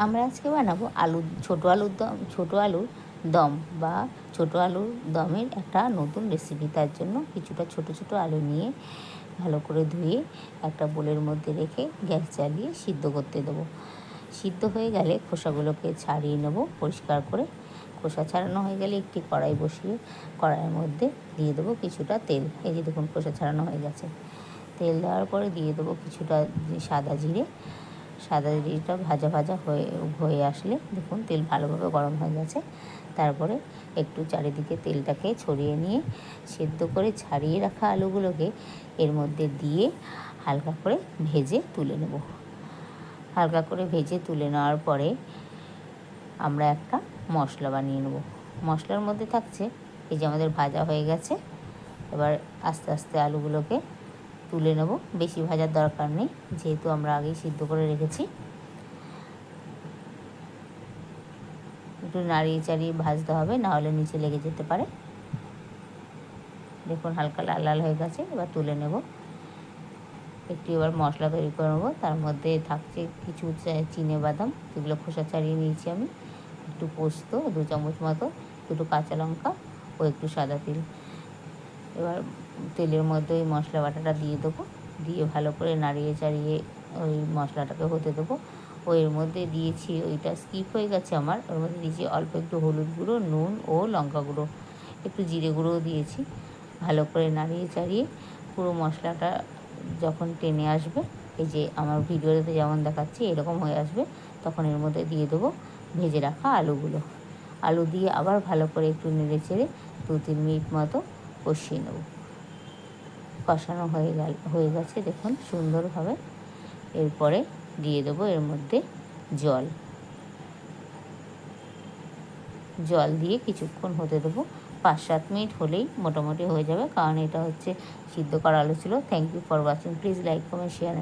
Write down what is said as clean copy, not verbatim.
আমরা আজকে বানাবো ছোটো আলুর দম বা ছোটো আলুর দমের একটা নতুন রেসিপি। তার জন্য কিছুটা ছোটো ছোটো আলু নিয়ে ভালো করে ধুয়ে একটা বোলের মধ্যে রেখে গ্যাস জ্বালিয়ে সিদ্ধ করতে দেবো। সিদ্ধ হয়ে গেলে খোসাগুলোকে ছাড়িয়ে নেব পরিষ্কার করে। খোসা ছাড়ানো হয়ে গেলে একটি কড়াই বসিয়ে কড়াইয়ের মধ্যে দিয়ে দেবো কিছুটা তেল। এই যে দেখুন খোসা ছাড়ানো হয়ে গেছে। তেল দেওয়ার পরে দিয়ে দেবো কিছুটা সাদা জিরেটা ভাজা ভাজা হয়ে আসলে দেখুন তেল ভালোভাবে গরম হয়ে গেছে। তারপরে একটু চারিদিকে তেলটাকে ছড়িয়ে নিয়ে সেদ্ধ করে ছাড়িয়ে রাখা আলুগুলোকে এর মধ্যে দিয়ে হালকা করে ভেজে তুলে নেব। হালকা করে ভেজে তুলে নেওয়ার পরে আমরা একটা মশলা বানিয়ে নেব। মশলার মধ্যে থাকছে এই যে আমাদের ভাজা হয়ে গেছে। এবার আস্তে আস্তে আলুগুলোকে তুলে নেব। বেশি ভাজার দরকার নেই, যেহেতু আমরা আগেই সিদ্ধ করে রেখেছি। একটু নাড়িয়ে চাড়িয়ে ভাজতে হবে, না হলে নিচে লেগে যেতে পারে। দেখুন হালকা লাল লাল হয়ে গেছে, এবার তুলে নেব। একটু এবার মশলা তৈরি করে নেবো। তার মধ্যে থাকছে কিছু চিনেবাদাম, যেগুলো খোসা ছাড়িয়ে নিয়েছি আমি, একটু পোস্ত 2 চামচ মতো, দুটো কাঁচা লঙ্কা ও একটু সাদা তিল। এবার তেলের মধ্যে ওই মশলা বাটাটা দিয়ে দেবো, দিয়ে ভালো করে নাড়িয়ে চাড়িয়ে ওই মশলাটাকে হতে দেবো। এর মধ্যে দিয়েছি, ওইটা স্কিপ হয়ে গেছে আমার, ওর মধ্যে দিয়েছি অল্প একটু হলুদ গুঁড়ো, নুন ও লঙ্কা গুঁড়ো, একটু জিরে গুঁড়োও দিয়েছি। ভালো করে নাড়িয়ে চাড়িয়ে পুরো মশলাটা যখন টেনে আসবে, এই যে আমার ভিডিওতে যেমন দেখাচ্ছি এরকম হয়ে আসবে, তখন এর মধ্যে দিয়ে দেবো ভেজে রাখা আলুগুলো। আলু দিয়ে আবার ভালো করে একটু নেড়ে চেড়ে 2-3 মিনিট মতো কষিয়ে নেব। কষানো হয়ে গেছে দেখুন সুন্দরভাবে। এরপরে দিয়ে দেবো এর মধ্যে জল দিয়ে কিছুক্ষণ হতে দেবো। 5-7 মিনিট হলেই মোটামুটি হয়ে যাবে, কারণ এটা হচ্ছে সিদ্ধ করা আলু ছিল। Thank you for watching. Please like, comment, share.